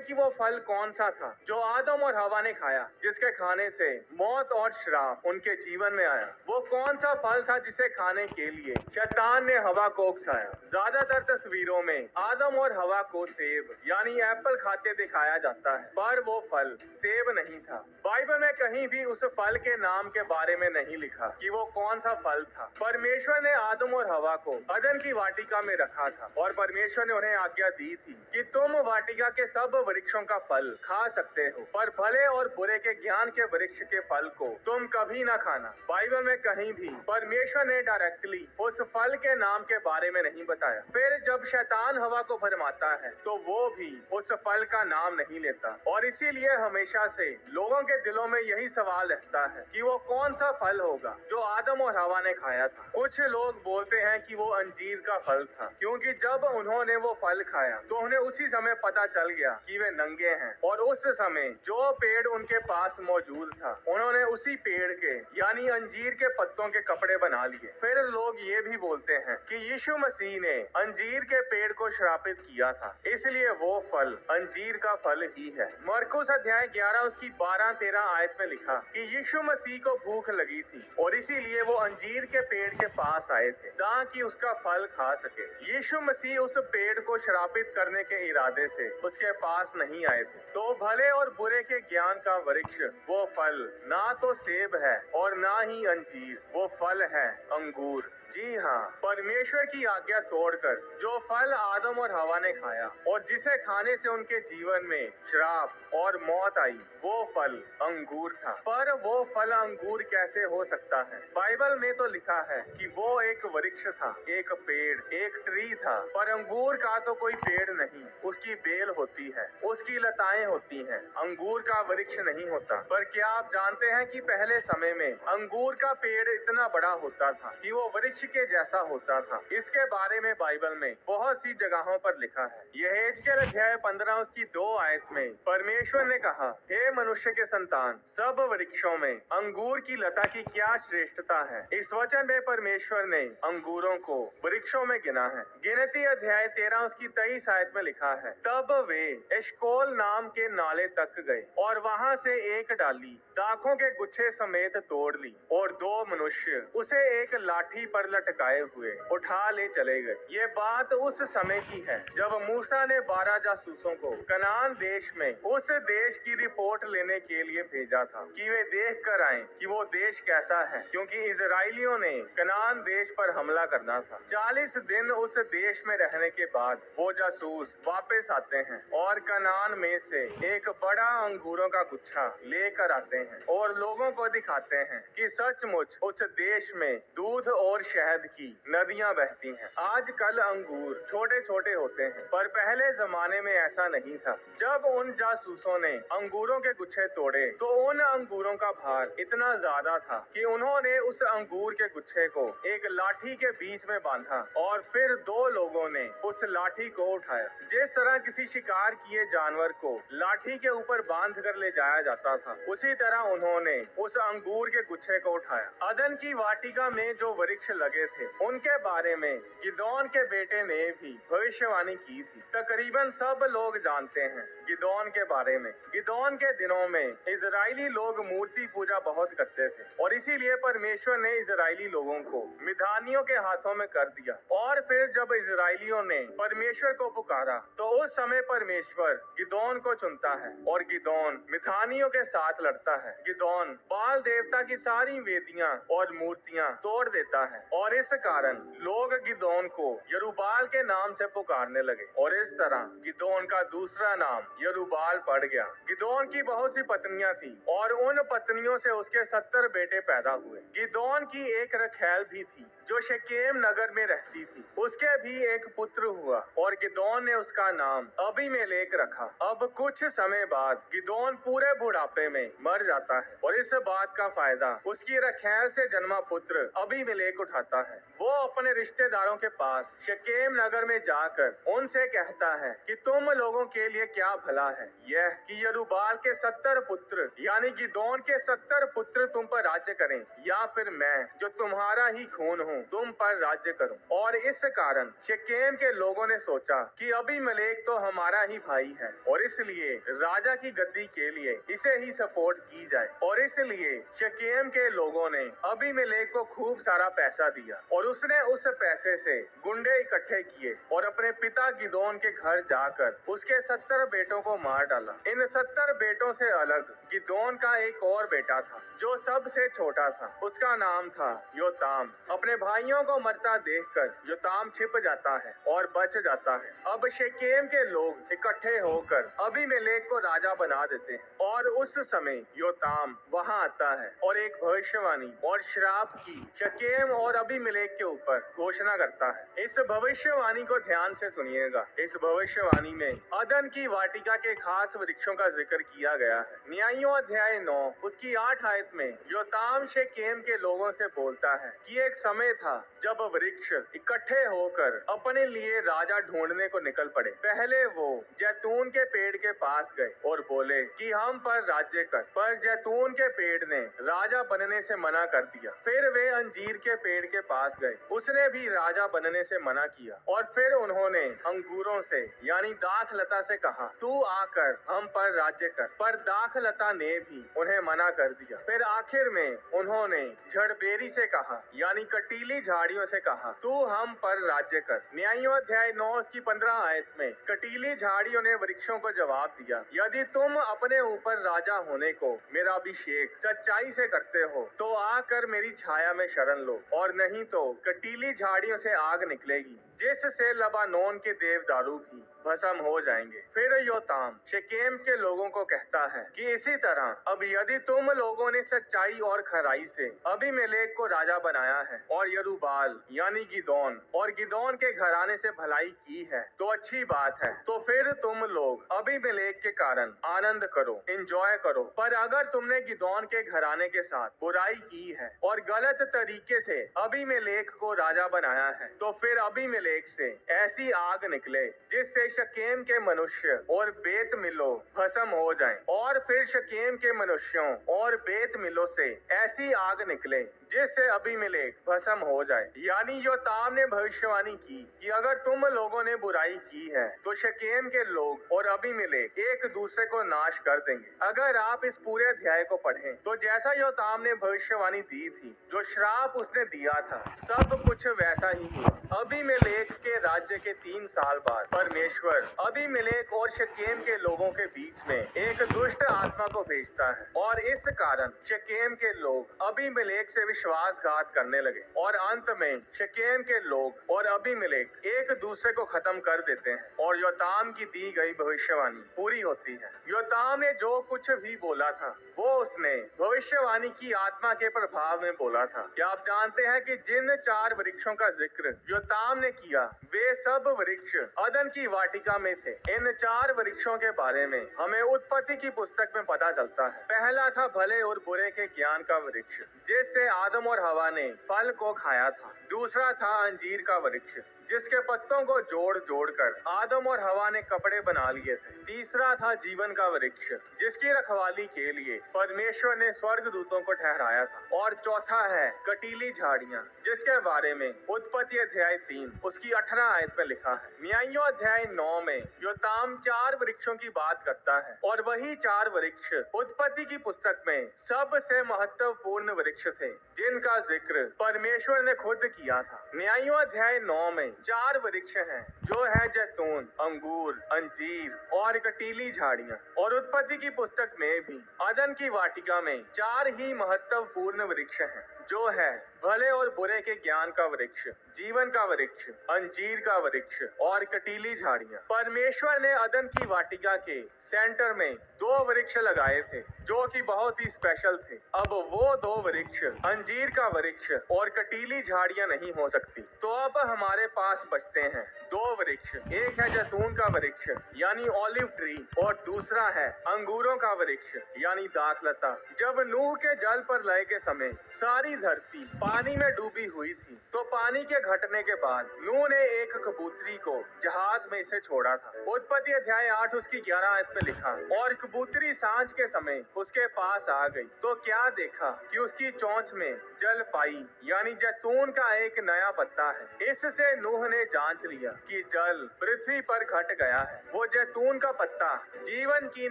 हैं कि वो फल कौन सा था जो आदम और हवा ने खाया, जिसके खाने से मौत और श्राप उनके जीवन में आया। वो कौन सा फल था जिसे खाने के लिए शैतान ने हवा को उकसाया। ज्यादातर तस्वीरों में आदम और हवा को सेब यानी एप्पल खाते दिखाया जाता है, पर वो फल सेब नहीं था। बाइबल में कहीं भी उस फल के नाम के बारे में नहीं लिखा कि वो कौन सा फल था। परमेश्वर ने आदम और हवा को अदन की वाटिका में रखा था और परमेश्वर ने उन्हें आज्ञा दी थी कि तुम वाटिका के सब वृक्षों का फल खा सकते हो, पर भले और बुरे के ज्ञान के वृक्ष के फल को तुम कभी ना खाना। बाइबल में कहीं भी परमेश्वर ने डायरेक्टली उस फल के नाम के बारे में नहीं बताया। फिर जब शैतान हवा को भरमाता है तो वो भी उस फल का नाम नहीं लेता, और इसीलिए हमेशा से लोगों के दिलों में यही सवाल रहता है कि वो कौन सा फल होगा जो आदम और हवा ने खाया था। कुछ लोग बोलते हैं कि वो अंजीर का फल था, क्योंकि जब उन्होंने वो फल खाया तो उन्हें उसी समय पता चल गया कि वे नंगे हैं, और उस समय जो पेड़ उनके पास मौजूद था उन्होंने उसी पेड़ के यानी अंजीर के पत्तों के कपड़े बना लिए। फिर लोग ये भी बोलते हैं कि यीशु मसीह ने अंजीर के पेड़ को श्रापित किया था, इसलिए वो फल अंजीर का फल ही है। मरकुस अध्याय 11 उसकी 12-13 आयत में लिखा कि यीशु मसीह को भूख लगी थी और इसीलिए वो अंजीर के पेड़ के पास आए थे ताकि उसका फल खा सके। यीशु मसीह उस पेड़ को श्रापित करने के इरादे से उसके पास नहीं आए थे। तो भले और बुरे के ज्ञान का वृक्ष वो फल ना तो सेब है और ना ही अंजीर, वो फल है अंगूर। जी हाँ, परमेश्वर की आज्ञा तोड़कर जो फल आदम और हवा ने खाया और जिसे खाने से उनके जीवन में श्राप और मौत आई, वो फल अंगूर था। पर वो फल अंगूर कैसे हो सकता है? बाइबल में तो लिखा है कि वो एक वृक्ष था, एक पेड़, एक ट्री था, पर अंगूर का तो कोई पेड़ नहीं। उसकी बेल होती है, उसकी लताएं होती हैं, अंगूर का वृक्ष नहीं होता। पर क्या आप जानते हैं कि पहले समय में अंगूर का पेड़ इतना बड़ा होता था कि वो वृक्ष के जैसा होता था? इसके बारे में बाइबल में बहुत सी जगहों पर लिखा है। यहेजकेल अध्याय 15 उसकी 2 आयत में परमेश्वर ने कहा, हे मनुष्य के संतान, सब वृक्षों में अंगूर की लता की क्या श्रेष्ठता है। इस वचन में परमेश्वर ने अंगूरों को वृक्षों में गिना है। गिनती अध्याय 13 उसकी 23 आयत में लिखा है, तब वे एशकोल नाम के नाले तक गए और वहां से एक डाली दाखों के गुच्छे समेत तोड़ ली, और 2 मनुष्य उसे एक लाठी पर लटकाए हुए उठा ले चले गए। ये बात उस समय की है जब मूसा ने 12 जासूसों को कनान देश में उस देश की रिपोर्ट लेने के लिए भेजा था कि वे देख कर आए कि वो देश कैसा है, क्योंकि इजराइलियों ने कनान देश पर हमला करना था। 40 दिन उस देश में रहने के बाद वो जासूस वापस आते हैं और कनान में से एक बड़ा अंगूरों का गुच्छा लेकर आते हैं और लोगों को दिखाते हैं कि सचमुच उस देश में दूध और शहद की नदियां बहती हैं। आजकल अंगूर छोटे छोटे होते हैं, पर पहले जमाने में ऐसा नहीं था। जब उन जासूसों ने अंगूरों के गुच्छे तोड़े तो उन अंगूरों का भार इतना ज्यादा था कि उन्होंने उस अंगूर के गुच्छे को एक लाठी के बीच में बांधा और फिर 2 लोगों ने उस लाठी को उठाया। जिस तरह किसी शिकार किए जानवर को लाठी के ऊपर बांध कर ले जाया जाता था, उसी तरह उन्होंने उस अंगूर के गुच्छे को उठाया। अदन की वाटिका में जो वृक्ष लगे थे उनके बारे में गिदोन के बेटे ने भी भविष्यवाणी की थी। तकरीबन सब लोग जानते हैं गिदोन के बारे में। गिदोन के दिनों में इजरायली लोग मूर्ति पूजा बहुत करते थे और इसीलिए परमेश्वर ने इजरायली लोगों को मिधानियों के हाथों में कर दिया। और फिर जब इजरायलियों ने परमेश्वर को पुकारा तो उस समय परमेश्वर गिदोन को चुनता है और गिदोन मिधानियों के साथ लड़ता है। गिदोन बाल देवता की सारी वेदियां और मूर्तियां तोड़ देता है और इस कारण लोग गिदोन को यरूबाल के नाम से पुकारने लगे और इस तरह गिदोन का दूसरा नाम यरूबाल पड़ गया। गिदोन की बहुत सी पत्नियां थी और उन पत्नियों से उसके 70 बेटे पैदा हुए। गिदोन की एक रखैल भी थी जो शेकेम नगर में रहती थी। उसके भी एक पुत्र हुआ और गिदोन ने उसका नाम अबीमेलेक रखा। अब कुछ समय बाद गिदोन पूरे बुढ़ापे में मर जाता है और इस बात का फायदा उसकी रखैल से जन्मा पुत्र अबीमेलेक उठाता उठाता है। वो अपने रिश्तेदारों के पास शकेम नगर में जाकर उनसे कहता है कि तुम लोगों के लिए क्या भला है, यह कि यरूबाल के 70 पुत्र यानी गिदोन के 70 पुत्र तुम पर राज्य करें, या फिर मैं जो तुम्हारा ही खून हूँ तुम पर राज्य करूं। और इस कारण शकेम के लोगों ने सोचा कि अबीमेलेक तो हमारा ही भाई है और इसलिए राजा की गद्दी के लिए इसे ही सपोर्ट की जाए। और इसलिए शकेम के लोगों ने अबीमेलेक को खूब सारा पैसा दिया और उसने उस पैसे से गुंडे इकट्ठे किए और अपने पिता गिदोन के घर जाकर उसके 70 बेटों को मार डाला। इन 70 बेटों से अलग गिदोन का एक और बेटा था जो सबसे छोटा था। उसका नाम था योताम। अपने भाइयों को मरता देखकर योताम छिप जाता है और बच जाता है। अब शेकेम के लोग इकट्ठे होकर अबीमेलेक को राजा बना देते हैं और उस समय योताम वहां आता है और एक भविष्यवाणी और श्राप की शकेम और अबीमेलेक के ऊपर घोषणा करता है। इस भविष्यवाणी को ध्यान से सुनिएगा। इस भविष्यवाणी में अदन की वाटिका के खास वृक्षों का जिक्र किया गया है। न्यायों अध्याय 9 उसकी 8 आयत में योताम शेकेम के लोगों से बोलता है कि एक समय था जब वृक्ष इकट्ठे होकर अपने लिए राजा ढूंढने को निकल पड़े। पहले वो जैतून के पेड़ के पास गए और बोले कि हम पर राज्य कर, पर जैतून के पेड़ ने राजा बनने से मना कर दिया। फिर वे अंजीर के पेड़ के पास गए, उसने भी राजा बनने से मना किया। और फिर उन्होंने अंगूरों से यानी दाखलता से कहा तू आकर हम पर राज्य कर, पर दाखलता ने भी उन्हें मना कर दिया। फिर आखिर में उन्होंने झड़बेरी से कहा यानी कटीली झाड़ियों से कहा तू हम पर राज्य कर। न्यायों अध्याय 9 उसकी 15 आयत में कटीली झाड़ियों ने वृक्षों को जवाब दिया यदि तुम अपने ऊपर राजा होने को मेरा अभिषेक सच्चाई से करते हो तो आकर मेरी छाया में शरण लो, और नहीं तो कटीली झाड़ियों से आग निकलेगी जिससे लबानोन के देवदारू भी भस्म हो जाएंगे। फिर योताम शेकेम के लोगों को कहता है कि इसी तरह अब यदि तुम लोगों ने सच्चाई और खराई से अबीमेलेक को राजा बनाया है और यरूबाल यानी गिदोन और गिदोन के घराने से भलाई की है तो अच्छी बात है। तो फिर तुम लोग अबीमेलेक के कारण आनंद करो, एंजॉय करो। पर अगर तुमने गिदोन के घराने के साथ बुराई की है और गलत तरीके से अबीमेलेक को राजा बनाया है तो फिर अबीमेलेक से ऐसी आग निकले जिससे शकेम के मनुष्य और बेत मिलो भस्म हो जाएं। और फिर शकेम के मनुष्यों और बेत मिलो से ऐसी आग निकले जिससे अबीमेलेक भस्म हो जाए। यानी योताम ने भविष्यवाणी की कि अगर तुम लोगों ने बुराई की है तो शकेम के लोग और अबीमेलेक एक दूसरे को नाश कर देंगे। अगर आप इस पूरे अध्याय को पढ़ें तो जैसा योताम ने भविष्यवाणी दी थी, जो श्राप उसने दिया था, सब कुछ वैसा ही हुआ। अबीमेलेक के राज्य के 3 साल बाद परमेश्वर अबीमेलेक और शकेम के लोगों के बीच में एक दुष्ट आत्मा को भेजता है और इस कारण शकेम के लोग अबीमेलेक से विश्वासघात करने लगे और अंत में शकेम के लोग और अबीमेलेक एक दूसरे को खत्म कर देते हैं और योताम की दी गई भविष्यवाणी पूरी होती है। योताम ने जो कुछ भी बोला था वो उसने भविष्यवाणी की आत्मा के प्रभाव में बोला था। क्या आप जानते हैं कि जिन 4 वृक्षों का जिक्र योताम ने किया वे सब वृक्ष अदन की वाटिका में थे। इन 4 वृक्षों के बारे में हमें उत्पत्ति की पुस्तक में पता चलता है। पहला था भले और बुरे के ज्ञान का वृक्ष जिससे आदम और हवा ने फल को खाया था। दूसरा था अंजीर का वृक्ष जिसके पत्तों को जोड़ जोड़ कर आदम और हवा ने कपड़े बना लिए थे। तीसरा था जीवन का वृक्ष जिसकी रखवाली के लिए परमेश्वर ने स्वर्गदूतों को ठहराया था। और चौथा है कटीली झाड़ियां जिसके बारे में उत्पत्ति अध्याय 3 उसकी 18 आयत में लिखा है। न्यायों अध्याय 9 में योताम 4 वृक्षों की बात करता है और वही 4 वृक्ष उत्पत्ति की पुस्तक में सबसे महत्वपूर्ण वृक्ष थे जिनका जिक्र परमेश्वर ने खुद किया था। न्यायों अध्याय 9 में 4 वृक्ष हैं जो है जैतून, अंगूर, अंजीर और कटीली झाड़ियां। और उत्पत्ति की पुस्तक में भी अदन की वाटिका में 4 ही महत्वपूर्ण वृक्ष हैं जो है भले और बुरे के ज्ञान का वृक्ष, जीवन का वृक्ष, अंजीर का वृक्ष और कटीली झाड़ियां। परमेश्वर ने अदन की वाटिका के सेंटर में 2 वृक्ष लगाए थे जो कि बहुत ही स्पेशल थे। अब वो 2 वृक्ष अंजीर का वृक्ष और कटीली झाड़ियां नहीं हो सकती। तो अब हमारे पास बचते हैं 2 वृक्ष। एक है जैतून का वृक्ष यानी ऑलिव ट्री और दूसरा है अंगूरों का वृक्ष यानी दाखलता। जब नूह के जल पर लय के समय सारी धरती पानी में डूबी हुई थी। तो पानी के घटने के बाद नूह ने एक कबूतरी को जहाज में से छोड़ा था। उत्पत्ति अध्याय 8 उसकी 11 आयत में लिखा, और कबूतरी सांझ के समय उसके पास आ गई तो क्या देखा कि उसकी चोंच में जल पाई, यानी जैतून का एक नया पत्ता है। इससे नूह ने जांच लिया कि जल पृथ्वी पर घट गया है। वो जैतून का पत्ता जीवन की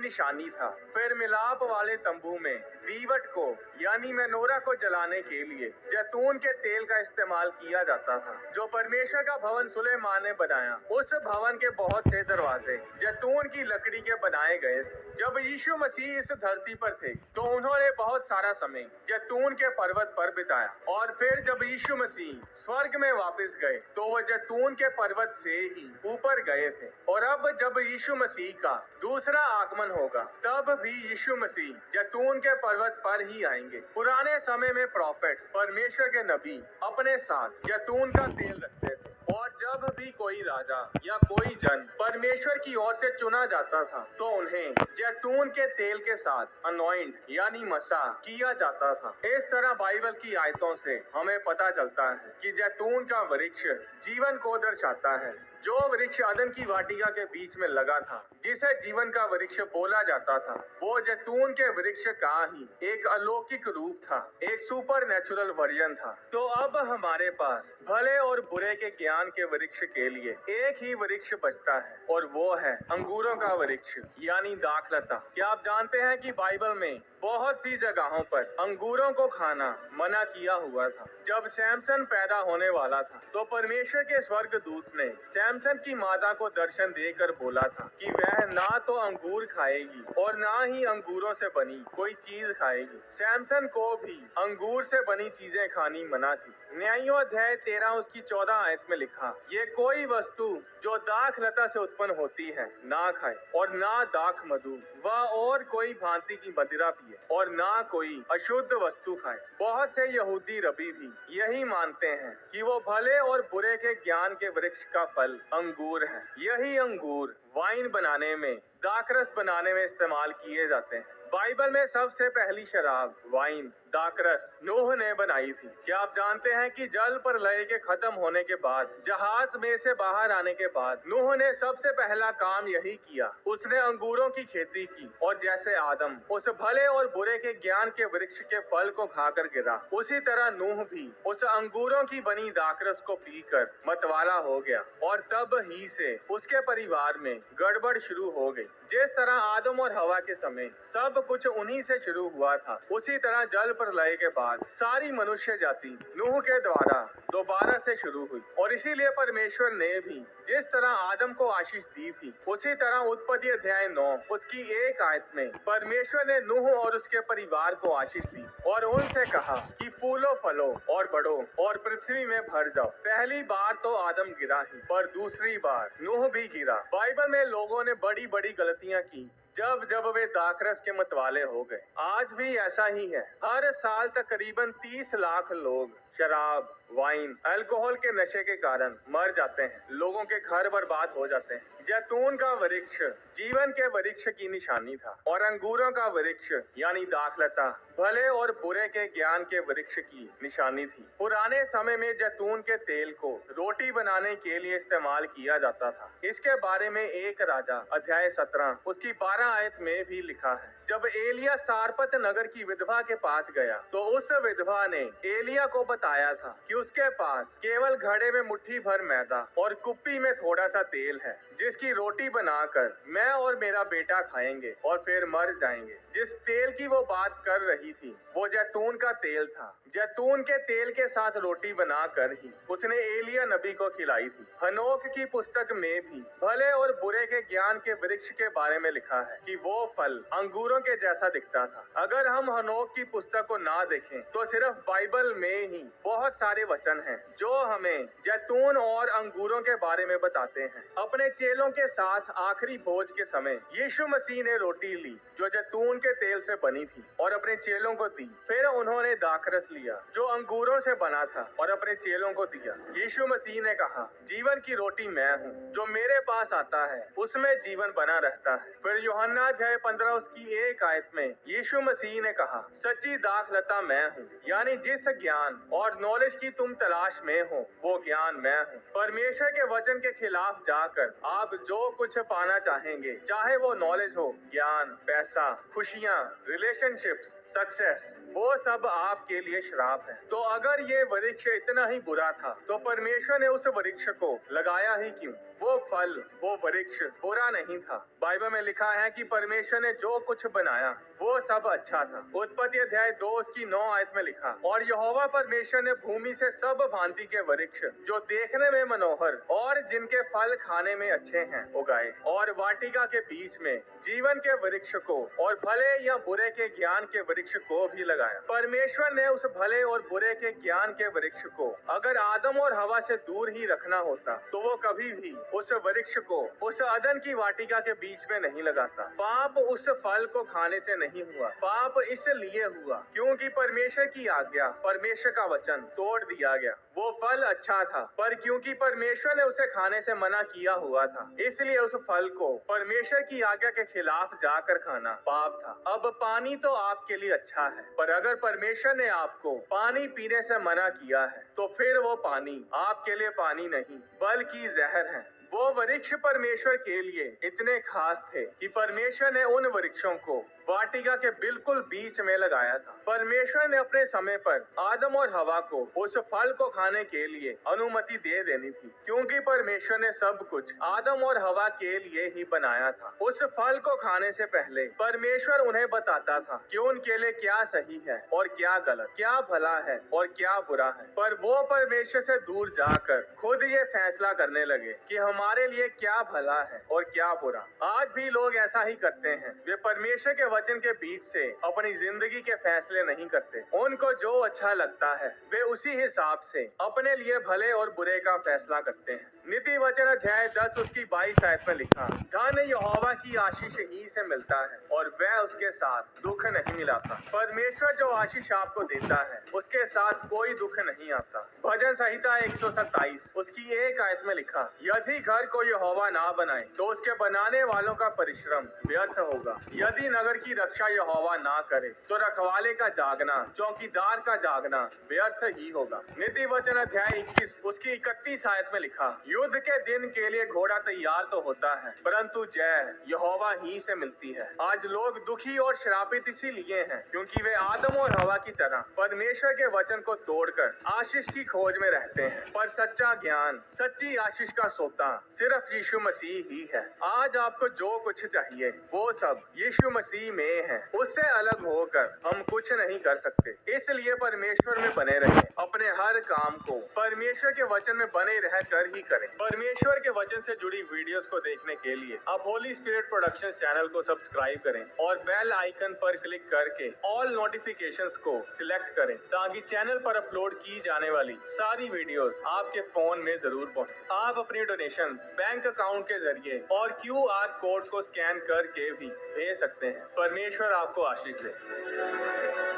निशानी था। फिर मिलाप वाले तंबू में दीवट को यानी मेनोरा को जलाने के लिए जैतून के तेल का इस्तेमाल किया जाता था, जो परमेश्वर का भवन सुलेमान ने बनाया। उस भवन के बहुत से दरवाजे जैतून की लकड़ी के बनाए गए थे। जब यीशु मसीह इस धरती पर थे तो उन्होंने बहुत सारा समय जैतून के पर्वत पर बिताया, और फिर जब यीशु मसीह स्वर्ग में वापस गए तो वो जैतून के पर्वत से ही ऊपर गए थे। और अब जब यीशु मसीह का दूसरा आगमन होगा तब भी यीशु मसीह जैतून के पर्वत पर ही आएंगे। पुराने समय में प्रोफेट परमेश्वर के नबी अपने साथ जैतून का तेल रखते थे, और जब भी कोई राजा या कोई जन परमेश्वर की ओर से चुना जाता था तो उन्हें जैतून के तेल के साथ अनॉइंट यानी मसा किया जाता था। इस तरह बाइबल की आयतों से हमें पता चलता है कि जैतून का वृक्ष जीवन को दर्शाता है। जो वृक्ष अदन की वाटिका के बीच में लगा था, जिसे जीवन का वृक्ष बोला जाता था, वो जैतून के वृक्ष का ही एक अलौकिक रूप था, एक सुपर नेचुरल वर्जन था। तो अब हमारे पास भले और बुरे के ज्ञान के वृक्ष के लिए एक ही वृक्ष बचता है, और वो है अंगूरों का वृक्ष यानी दाखलता। क्या आप जानते हैं कि बाइबल में बहुत सी जगहों पर अंगूरों को खाना मना किया हुआ था। जब सैमसन पैदा होने वाला था तो परमेश्वर के स्वर्गदूत ने सैमसन की माता को दर्शन देकर बोला था कि वह ना तो अंगूर खाएगी और ना ही अंगूरों से बनी कोई चीज खाएगी। सैमसन को भी अंगूर से बनी चीजें खानी मना थी। न्यायों अध्याय 13 उसकी 14 आयत में लिखा, ये कोई वस्तु जो दाखलता से उत्पन्न होती है ना खाए, और ना दाख मधु व और कोई भांति की मदिरा पिए, और ना कोई अशुद्ध वस्तु खाए। बहुत से यहूदी रबी भी यही मानते हैं कि वो भले और बुरे के ज्ञान के वृक्ष का फल अंगूर है। यही अंगूर वाइन बनाने में, दाखरस बनाने में इस्तेमाल किए जाते हैं। बाइबल में सबसे पहली शराब वाइन दाखरस नूह ने बनाई थी। क्या आप जानते हैं कि जल प्रलय के खत्म होने के बाद, जहाज में से बाहर आने के बाद नूह ने सबसे पहला काम यही किया, उसने अंगूरों की खेती की। और जैसे आदम उस भले और बुरे के ज्ञान के वृक्ष के फल को खाकर गिरा, उसी तरह नूह भी उस अंगूरों की बनी दाखरस को पीकर मतवाला हो गया, और तब ही से उसके परिवार में गड़बड़ शुरू हो गई। जिस तरह आदम और हवा के समय सब कुछ उन्हीं से शुरू हुआ था, उसी तरह जल प्रलय के बाद सारी मनुष्य जाति नूह के द्वारा दोबारा से शुरू हुई। और इसीलिए परमेश्वर ने भी जिस तरह आदम को आशीष दी थी, उसी तरह उत्पत्ति अध्याय 9 उसकी 1 आयत में परमेश्वर ने नूह और उसके परिवार को आशीष दी और उनसे कहा कि फूलो फलो और बढ़ो और पृथ्वी में भर जाओ। पहली बार तो आदम गिरा ही, पर दूसरी बार नूह भी गिरा। बाइबल में लोगों ने बड़ी बड़ी गलतियां की जब जब वे दाखरस के मतवाले हो गए। आज भी ऐसा ही है। हर साल तकरीबन 30 लाख लोग शराब, वाइन, अल्कोहल के नशे के कारण मर जाते हैं। लोगों के घर बर्बाद हो जाते हैं। जैतून का वृक्ष जीवन के वृक्ष की निशानी था, और अंगूरों का वृक्ष यानी दाखलता भले और बुरे के ज्ञान के वृक्ष की निशानी थी। पुराने समय में जैतून के तेल को रोटी बनाने के लिए इस्तेमाल किया जाता था। इसके बारे में 1 राजा अध्याय 17 उसकी 12 आयत में भी लिखा है। जब एलिया सारपत नगर की विधवा के पास गया तो उस विधवा ने एलिया को बताया था कि उसके पास केवल घड़े में मुट्ठी भर मैदा और कुप्पी में थोड़ा सा तेल है, जिसकी रोटी बनाकर मैं और मेरा बेटा खाएंगे और फिर मर जाएंगे। जिस तेल की वो बात कर रही थी वो जैतून का तेल था। जैतून के तेल के साथ रोटी बनाकर ही उसने एलिया नबी को खिलाई थी। हनोक की पुस्तक में भी भले और बुरे के ज्ञान के वृक्ष के बारे में लिखा है कि वो फल अंगूरों के जैसा दिखता था। अगर हम हनोक की पुस्तक को ना देखें तो सिर्फ बाइबल में ही बहुत सारे वचन हैं जो हमें जैतून और अंगूरों के बारे में बताते हैं। अपने चेलों के साथ आखिरी भोज के समय यीशु मसीह ने रोटी ली जो जैतून के तेल से बनी थी और अपने चेलों को दी। फिर उन्होंने दाखरस लिया जो अंगूरों से बना था और अपने चेलों को दिया। यीशु मसीह ने कहा, जीवन की रोटी मैं हूँ, जो मेरे पास आता है उसमें जीवन बना रहता है। फिर यूहन्ना अध्याय 15 उसकी 1 आयत में यीशु मसीह ने कहा, सच्ची दाखलता मैं हूँ, यानी जिस ज्ञान और नॉलेज की तुम तलाश में हो वो ज्ञान मैं हूँ। परमेश्वर के वचन के खिलाफ जाकर आप जो कुछ पाना चाहेंगे, चाहे वो नॉलेज हो, ज्ञान, पैसा, खुशियाँ, रिलेशनशिप्स, सक्सेस, वो सब आपके लिए श्राप है। तो अगर ये वृक्ष इतना ही बुरा था तो परमेश्वर ने उस वृक्ष को लगाया ही क्यों? वो फल, वो वृक्ष बुरा नहीं था। बाइबल में लिखा है कि परमेश्वर ने जो कुछ बनाया वो सब अच्छा था। उत्पत्ति अध्याय 2 उसकी 9 आयत में लिखा, और यहोवा परमेश्वर ने भूमि से सब भांति के वृक्ष जो देखने में मनोहर और जिनके फल खाने में अच्छे हैं उगाए, और वाटिका के बीच में जीवन के वृक्ष को और भले या बुरे के ज्ञान के वृक्ष को भी लगाया। परमेश्वर ने उस भले और बुरे के ज्ञान के वृक्ष को अगर आदम और हवा से दूर ही रखना होता तो वो कभी भी उस वृक्ष को उस अदन की वाटिका के बीच में नहीं लगाता। पाप उस फल को खाने से नहीं हुआ, पाप इसलिए हुआ क्योंकि परमेश्वर की आज्ञा, परमेश्वर का वचन तोड़ दिया गया। वो फल अच्छा था पर क्योंकि परमेश्वर ने उसे खाने से मना किया हुआ था, इसलिए उस फल को परमेश्वर की आज्ञा के खिलाफ जाकर खाना पाप था। अब पानी तो आपके लिए अच्छा है, पर अगर परमेश्वर ने आपको पानी पीने से मना किया है तो फिर वो पानी आपके लिए पानी नहीं बल्कि जहर है। वो वृक्ष परमेश्वर के लिए इतने खास थे कि परमेश्वर ने उन वृक्षों को वाटिका के बिल्कुल बीच में लगाया था। परमेश्वर ने अपने समय पर आदम और हवा को उस फल को खाने के लिए अनुमति दे देनी थी, क्योंकि परमेश्वर ने सब कुछ आदम और हवा के लिए ही बनाया था। उस फल को खाने से पहले परमेश्वर उन्हें बताता था कि उनके लिए क्या सही है और क्या गलत, क्या भला है और क्या बुरा है। पर वो परमेश्वर से दूर जाकर खुद ये फैसला करने लगे कि हमारे लिए क्या भला है और क्या बुरा। आज भी लोग ऐसा ही करते हैं। वे परमेश्वर के वचन के बीच से अपनी जिंदगी के फैसले नहीं करते। उनको जो अच्छा लगता है वे उसी हिसाब से अपने लिए भले और बुरे का फैसला करते हैं। नीति वचन अध्याय 10 उसकी 22 आयत में लिखा, धन यहोवा की आशीष ही से मिलता है और वह उसके साथ दुख नहीं मिलाता। परमेश्वर जो आशीष आपको देता है उसके साथ कोई दुख नहीं आता। भजन संहिता 127 उसकी 1 आयत में लिखा, यदि घर को यहोवा ना बनाए तो उसके बनाने वालों का परिश्रम व्यर्थ होगा। यदि नगर की रक्षा यहोवा ना करे तो रखवाले का जागना, चौकीदार का जागना व्यर्थ ही होगा। नीति वचन अध्याय 21 उसकी 31 आयत में लिखा, युद्ध के दिन के लिए घोड़ा तैयार तो होता है परंतु जय यहोवा ही से मिलती है। आज लोग दुखी और श्रापित इसीलिए हैं क्योंकि वे आदम और हवा की तरह परमेश्वर के वचन को तोड़कर आशीष की खोज में रहते हैं। पर सच्चा ज्ञान, सच्ची आशीष का सोता सिर्फ यीशु मसीह ही है। आज आपको जो कुछ चाहिए वो सब यीशु मसीह में है। उससे अलग होकर हम कुछ नहीं कर सकते। इसलिए परमेश्वर में बने रहें। अपने हर काम को परमेश्वर के वचन में बने रह कर ही करें। परमेश्वर के वचन से जुड़ी वीडियोस को देखने के लिए आप होली स्पिरिट प्रोडक्शन चैनल को सब्सक्राइब करें और बेल आइकन पर क्लिक करके ऑल नोटिफिकेशंस को सिलेक्ट करें ताकि चैनल पर अपलोड की जाने वाली सारी वीडियोस आपके फोन में जरूर पहुंचे। आप अपनी डोनेशन बैंक अकाउंट के जरिए और QR कोड को स्कैन करके भी भेज सकते हैं। परमेश्वर आपको आशीष दे।